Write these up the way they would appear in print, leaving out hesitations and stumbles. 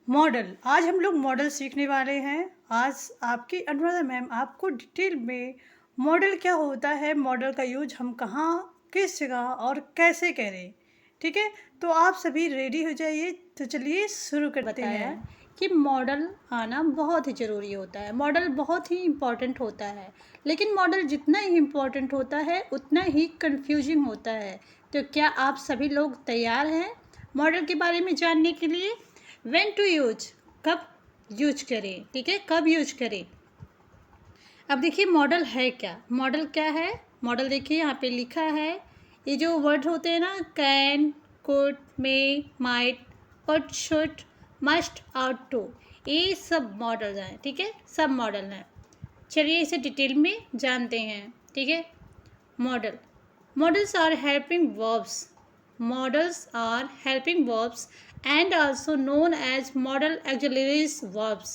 Model. आज हम लोग मॉडल सीखने वाले हैं। आज आपकी अनुराधा मैम आपको डिटेल में मॉडल क्या होता है, मॉडल का यूज हम कहाँ, किस जगह और कैसे करें। ठीक है, तो आप सभी रेडी हो जाइए। तो चलिए शुरू करते हैं कि मॉडल आना बहुत ही ज़रूरी होता है। मॉडल बहुत ही इम्पॉर्टेंट होता है, लेकिन मॉडल जितना ही इम्पॉर्टेंट होता है उतना ही कंफ्यूजिंग होता है। तो क्या आप सभी लोग तैयार हैं मॉडल के बारे में जानने के लिए? व्हेन टू यूज, कब यूज करें, ठीक है, कब यूज करें। अब देखिए मॉडल है क्या, मॉडल क्या है। मॉडल देखिए यहाँ पे लिखा है, ये जो वर्ड होते हैं ना, can, could, may, might, could, should, must, ought to, ये सब मॉडल हैं। ठीक है, सब मॉडल हैं। चलिए इसे डिटेल में जानते हैं। ठीक है, model, models are helping verbs. Models are helping verbs and also known as modal auxiliaries verbs.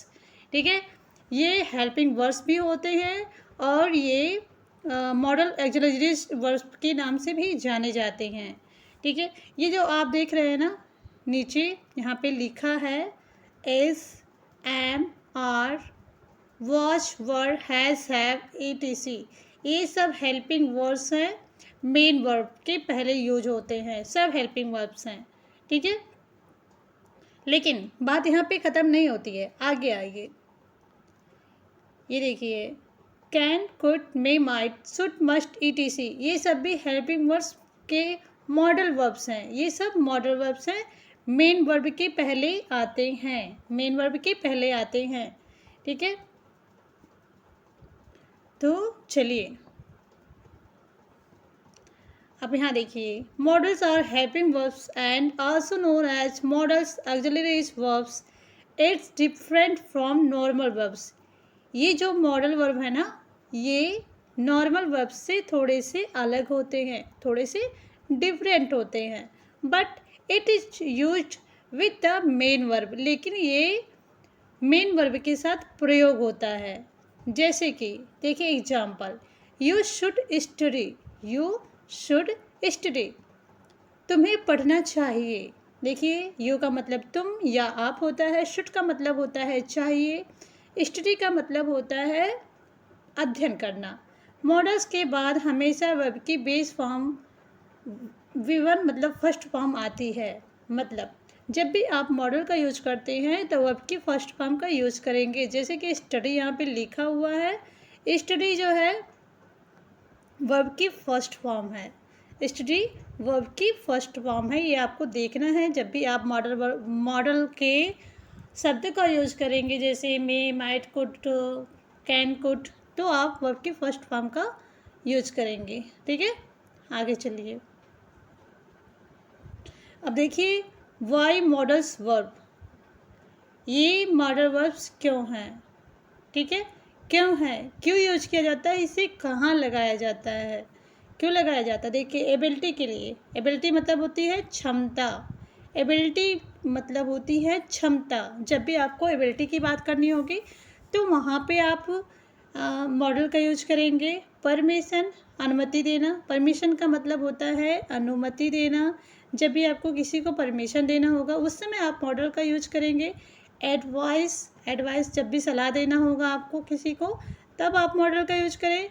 ठीक है, ये helping verbs भी होते हैं और ये modal auxiliaries verbs के नाम से भी जाने जाते हैं। ठीक है, ये जो आप देख रहे हैं ना, नीचे यहाँ पे लिखा है is, am, are, was, were, has, have, etc, ये सब हेल्पिंग वर्ड्स हैं, मेन वर्ब के पहले यूज होते हैं, सब हेल्पिंग वर्ब्स हैं। ठीक है, लेकिन बात यहाँ पे ख़त्म नहीं होती है, आगे आइए। ये देखिए, can, could, may, might, should, must, etc, ये सब भी हेल्पिंग वर्ब्स के मॉडल वर्ब्स हैं। ये सब मॉडल वर्ब्स हैं, मेन वर्ब के पहले आते हैं, मेन वर्ब के पहले आते हैं। ठीक है, तो चलिए अब यहाँ देखिए, modals are helping verbs and also known as modals auxiliaries verbs. It's different from normal verbs. ये जो मॉडल वर्ब है ना, ये नॉर्मल वर्ब से थोड़े से अलग होते हैं, थोड़े से डिफरेंट होते हैं। But it is use with the main verb, लेकिन ये मेन वर्ब के साथ प्रयोग होता है। जैसे कि देखिए example, you should study, you should study, तुम्हें पढ़ना चाहिए। देखिए, यू का मतलब तुम या आप होता है, शुड का मतलब होता है चाहिए, स्टडी का मतलब होता है अध्ययन करना। मॉडल्स के बाद हमेशा वर्ब की बेस फॉर्म V1 मतलब फर्स्ट फॉर्म आती है। मतलब जब भी आप मॉडल का यूज करते हैं तो वर्ब की फर्स्ट फॉर्म का यूज करेंगे। जैसे कि स्टडी यहाँ पे लिखा हुआ है, स्टडी जो है वर्ब की फर्स्ट फॉर्म है, स्टडी वर्ब की फर्स्ट फॉर्म है। ये आपको देखना है जब भी आप मॉडल के शब्द का यूज करेंगे, जैसे मे, माइट, कुड, कैन, कुड, तो आप वर्ब की फर्स्ट फॉर्म का यूज करेंगे। ठीक है, आगे चलिए। अब देखिए, वाई मॉडल्स वर्ब, ये मॉडल वर्ब्स क्यों हैं। ठीक है, क्यों है, क्यों यूज किया जाता है, इसे कहाँ लगाया जाता है, क्यों लगाया जाता है। देखिए, एबिलिटी के लिए, एबिलिटी मतलब होती है क्षमता, एबिलिटी मतलब होती है क्षमता। जब भी आपको एबिलिटी की बात करनी होगी तो वहाँ पे आप मॉडल का यूज करेंगे। परमिशन, अनुमति देना, परमिशन का मतलब होता है अनुमति देना। जब भी आपको किसी को परमिशन देना होगा उस समय आप मॉडल का यूज करेंगे। एडवाइस, एडवाइस जब भी सलाह देना होगा आपको किसी को, तब आप मॉडल का यूज करें।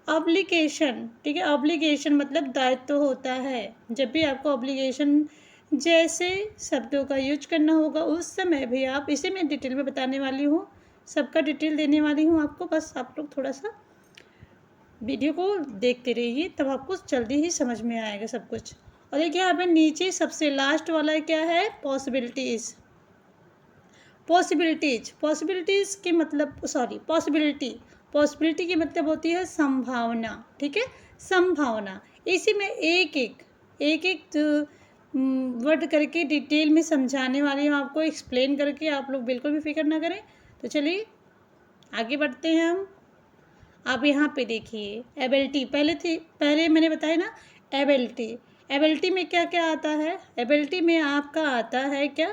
ऑब्लिगेशन, ठीक है, ऑब्लिगेशन मतलब दायित्व होता है। जब भी आपको ऑब्लिगेशन जैसे शब्दों का यूज करना होगा उस समय भी आप, इसे मैं डिटेल में बताने वाली हूँ, सबका डिटेल देने वाली हूँ आपको। बस आप लोग थोड़ा सा वीडियो को देखते रहिए, तब आपको जल्दी ही समझ में आएगा सब कुछ। और देखिए यहाँ पे नीचे सबसे लास्ट वाला क्या है, पॉसिबिलिटीज़। पॉसिबिलिटीज, पॉसिबिलिटीज़ के मतलब सॉरी पॉसिबिलिटी, पॉसिबिलिटी की मतलब होती है संभावना। ठीक है, संभावना। इसी में एक एक वर्ड करके डिटेल में समझाने वाली हूँ आपको, एक्सप्लेन करके। आप लोग बिल्कुल भी फिक्र ना करें। तो चलिए आगे बढ़ते हैं हम। आप यहाँ पे देखिए, एबिलिटी पहले मैंने बताया ना, एबिलिटी, एबिलिटी में क्या क्या आता है। एबिलिटी में आपका आता है क्या,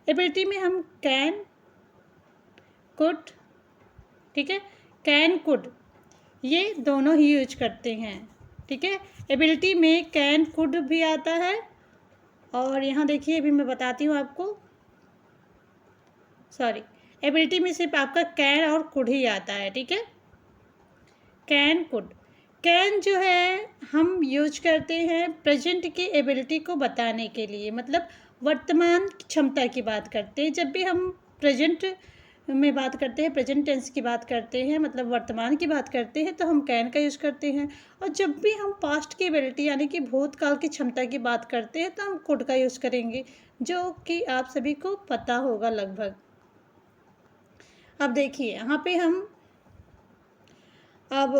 एबिलिटी में हम कैन, कुड, ठीक है, कैन, कुड, ये दोनों ही यूज करते हैं। ठीक है, एबिलिटी में कैन, कुड भी आता है। और यहाँ देखिए, अभी मैं बताती हूँ आपको, सॉरी, एबिलिटी में सिर्फ आपका कैन और कुड ही आता है, ठीक है। कैन कुड, कैन जो है हम यूज करते हैं प्रेजेंट की एबिलिटी को बताने के लिए, मतलब वर्तमान क्षमता की बात करते हैं। जब भी हम प्रेजेंट में बात करते हैं, प्रेजेंट टेंस की बात करते हैं, मतलब वर्तमान की बात करते हैं, तो हम कैन का यूज़ करते हैं। और जब भी हम पास्ट की एबिलिटी यानी कि भूतकाल की क्षमता की बात करते हैं, तो हम कुड का यूज़ करेंगे, जो कि आप सभी को पता होगा लगभग। अब देखिए यहाँ पे हम अब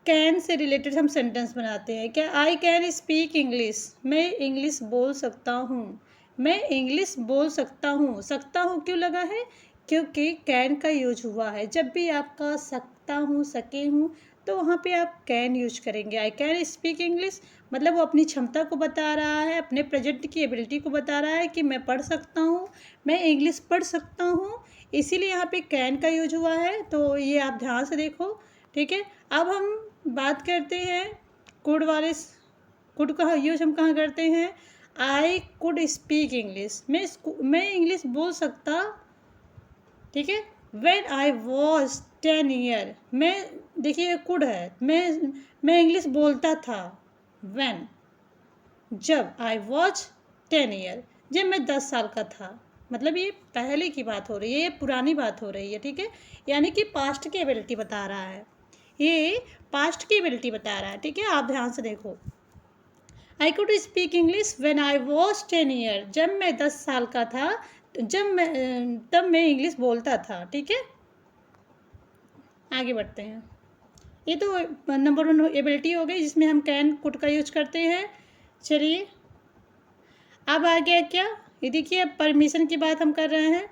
कैन से रिलेटेड हम सेंटेंस बनाते हैं। क्या आई कैन स्पीक इंग्लिश, मैं इंग्लिश बोल सकता हूँ। मैं इंग्लिश बोल सकता हूँ क्यों लगा है, क्योंकि कैन का यूज हुआ है। जब भी आपका सकता हूँ, सके हूँ, तो वहाँ पे आप कैन यूज करेंगे। आई कैन स्पीक इंग्लिश मतलब वो अपनी क्षमता को बता रहा है, अपने प्रेजेंट की एबिलिटी को बता रहा है कि मैं पढ़ सकता हूँ, मैं इंग्लिश पढ़ सकता हूँ, इसीलिए यहाँ पे कैन का यूज हुआ है। तो ये आप ध्यान से देखो, ठीक है। अब हम बात करते हैं कुड वाले, कुड का यूज हम कहाँ करते हैं। आई कुड स्पीक इंग्लिश, मैं इंग्लिश बोल सकता, ठीक है। वेन आई वॉज 10 ईयर, मैं, देखिए कुड है, मैं इंग्लिश बोलता था। वेन, जब, आई वॉज 10 ईयर, जब मैं 10 साल का था। मतलब ये पहले की बात हो रही है, ये पुरानी बात हो रही है, ठीक है। यानी कि पास्ट की एबिलिटी बता रहा है, ये पास्ट की एबिलिटी बता रहा है, ठीक है। आप ध्यान से देखो, I could speak English when I was 10 year, जब मैं 10 साल का था, तब मैं इंग्लिश बोलता था, ठीक है। आगे बढ़ते हैं। ये तो नंबर 1 एबिलिटी हो गई जिसमें हम कैन कुड का यूज करते हैं। चलिए अब आ गया क्या, ये देखिए अब परमिशन की बात हम कर रहे हैं।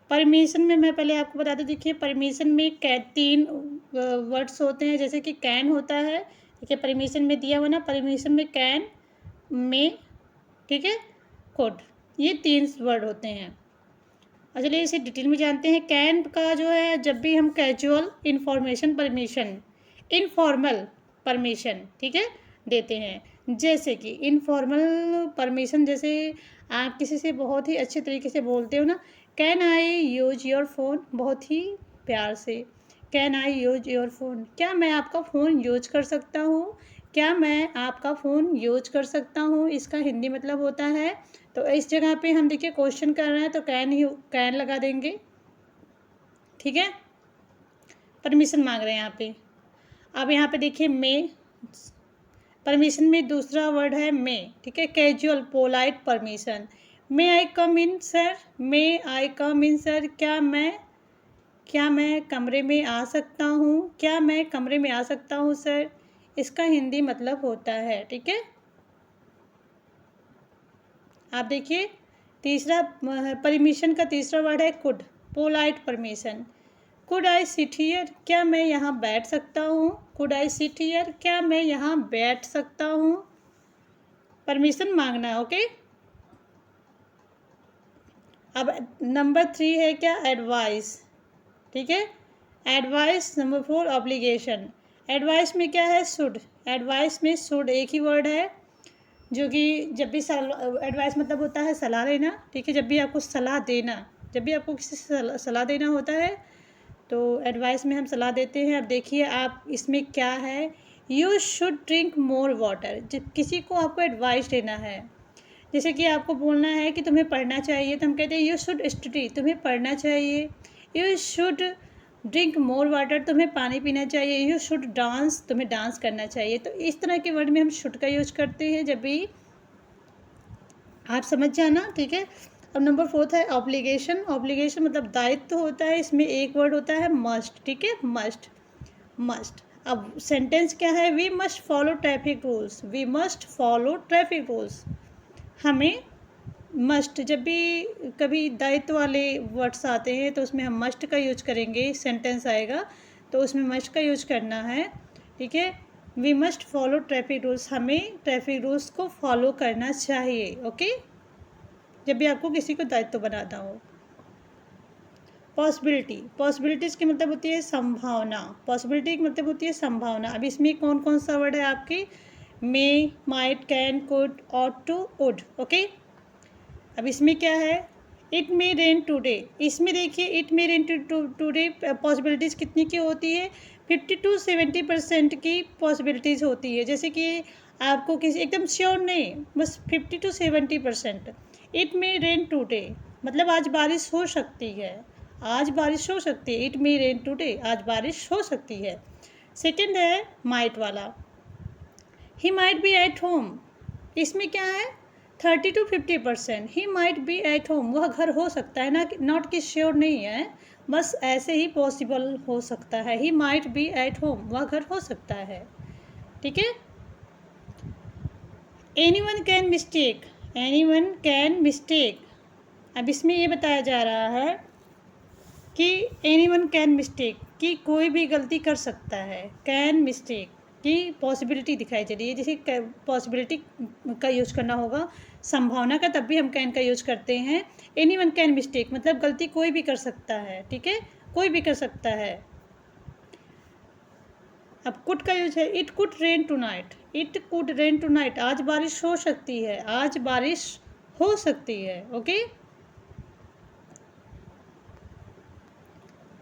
परमिशन में मैं पहले आपको बता दूं, देखिए परमिशन में 3 वर्ड्स होते हैं, जैसे कि कैन होता है, देखिए परमिशन में दिया हुआ ना, परमिशन में कैन, में, ठीक है, कुड, ये 3 वर्ड होते हैं। और चलिए इसे डिटेल में जानते हैं। कैन का जो है, जब भी हम casual information permission, informal permission, ठीक है, देते हैं। जैसे कि इनफॉर्मल परमिशन, जैसे आप किसी से बहुत ही अच्छे तरीके से बोलते हो ना, can I use your phone, बहुत ही प्यार से, can I use your phone, क्या मैं आपका फ़ोन यूज कर सकता हूँ, क्या मैं आपका फ़ोन यूज कर सकता हूँ, इसका हिंदी मतलब होता है। तो इस जगह पे हम देखिए क्वेश्चन कर रहे हैं, तो कैन लगा देंगे, ठीक है। परमिशन मांग रहे हैं यहाँ पे। अब यहाँ पे देखिए मे, परमिशन में दूसरा वर्ड है मे, ठीक है, कैजुअल पोलाइट परमिशन। मे आई कम इन सर, मे आई कम इन सर, क्या मैं कमरे में आ सकता हूँ, क्या मैं कमरे में आ सकता हूँ सर, इसका हिंदी मतलब होता है, ठीक है। आप देखिए तीसरा परमिशन का तीसरा वर्ड है could, polite permission. Could I sit here, क्या मैं यहाँ बैठ सकता हूँ, कुड आई सिट हियर, क्या मैं यहाँ बैठ सकता हूँ, परमिशन मांगना है, ओके। अब नंबर 3 है क्या, एडवाइस, ठीक है। Advice number 4 obligation. एडवाइस में क्या है, शुड, एडवाइस में शुड एक ही वर्ड है, जो कि जब भी एडवाइस मतलब होता है सलाह लेना, ठीक है। जब भी आपको सलाह देना, जब भी आपको किसी से सलाह देना होता है, तो एडवाइस में हम सलाह देते हैं। अब देखिए आप इसमें क्या है, you should drink more water, जब किसी को आपको एडवाइस देना है, जैसे कि आपको बोलना है कि तुम्हें पढ़ना चाहिए, तो हम कहते हैं यू शुड स्टडी, तुम्हें पढ़ना चाहिए। You should drink more water, तुम्हें पानी पीना चाहिए। यू शुड डांस, तुम्हें डांस करना चाहिए। तो इस तरह के वर्ड में हम शुड का यूज करते हैं, जब भी आप समझ जाना, ठीक है। अब नंबर 4 है ऑब्लिगेशन। ऑब्लिगेशन मतलब दायित्व होता है, इसमें एक वर्ड होता है मस्ट, ठीक है, मस्ट, मस्ट। अब सेंटेंस क्या है, we must follow traffic rules, we must follow traffic rules, हमें मस्ट, जब भी कभी दायित्व वाले वर्ड्स आते हैं तो उसमें हम मस्ट का यूज करेंगे, सेंटेंस आएगा तो उसमें मस्ट का यूज करना है, ठीक है। We must follow traffic rules, हमें ट्रैफिक रूल्स को फॉलो करना चाहिए, ओके, जब भी आपको किसी को दायित्व बनाना हो। पॉसिबिलिटी, पॉसिबिलिटीज़ की मतलब होती है संभावना, पॉसिबिलिटी की मतलब होती है संभावना। अब इसमें कौन कौन सा वर्ड है आपके, may, might, can, could, ought to, would, okay. अब इसमें क्या है, इट मे रेन टुडे, इसमें देखिए it may rain today possibilities कितनी की होती है, 50 to 70% की पॉसिबिलिटीज़ होती है। जैसे कि आपको किसी एकदम श्योर नहीं, बस 50 to 70%। It may rain today मतलब आज बारिश हो सकती है, आज बारिश हो सकती है। इट मे रेन टुडे, आज बारिश हो सकती है। सेकंड है माइट वाला, he might be at home, इसमें क्या है 30 to 50%। He might be at home, वह घर हो सकता है ना, नॉट कि श्योर नहीं है, बस ऐसे ही पॉसिबल हो सकता है। He might be at home, वह घर हो सकता है। ठीक है। Any one can mistake, any one can mistake, अब इसमें ये बताया जा रहा है कि एनी वन कैन मिस्टेक, कि कोई भी गलती कर सकता है। कैन मिस्टेक की पॉसिबिलिटी दिखाई जा रही है, जैसे पॉसिबिलिटी का यूज़ करना होगा, संभावना का, तब भी हम कैन का यूज़ करते हैं। एनी वन कैन मिस्टेक मतलब गलती कोई भी कर सकता है। ठीक है, कोई भी कर सकता है। अब कुड का यूज है, it could rain tonight, it could rain tonight, आज बारिश हो सकती है, आज बारिश हो सकती है। ओके।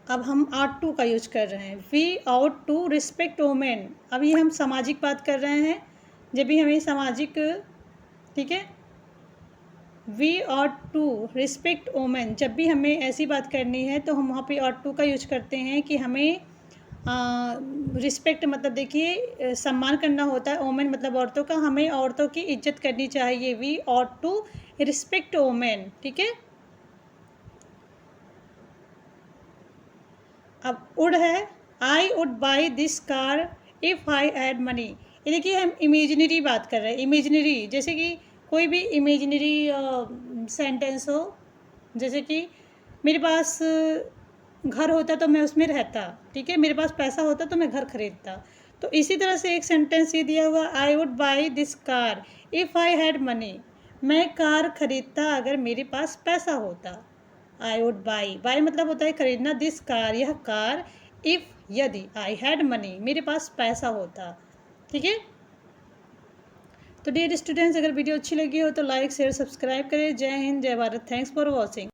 अब हम आउट टू का यूज कर रहे हैं, we ought to respect women, अब ये हम सामाजिक बात कर रहे हैं, जब भी हमें सामाजिक, ठीक है, we ought to respect women, जब भी हमें ऐसी बात करनी है तो हम वहाँ पे आउट टू का यूज करते हैं कि हमें रिस्पेक्ट मतलब देखिए सम्मान करना होता है, वोमेन मतलब औरतों का, हमें औरतों की इज्जत करनी चाहिए। We ought to respect women. ठीक है। अब उड है, I would buy this car if I had money, ये देखिए हम इमेजिनरी बात कर रहे हैं, इमेजिनरी, जैसे कि कोई भी इमेजिनरी सेंटेंस हो, जैसे कि मेरे पास घर होता तो मैं उसमें रहता। ठीक है, मेरे पास पैसा होता तो मैं घर खरीदता। तो इसी तरह से एक सेंटेंस ये दिया हुआ, आई would buy this car if I had money, मैं कार खरीदता अगर मेरे पास पैसा होता। आई वुड बाई मतलब होता है खरीदना, दिस कार यह कार, इफ़ यदि, आई हैड मनी मेरे पास पैसा होता। ठीक है। तो डियर स्टूडेंट्स, अगर वीडियो अच्छी लगी हो तो लाइक शेयर सब्सक्राइब करें। जय हिंद, जय भारत, थैंक्स फॉर वॉचिंग।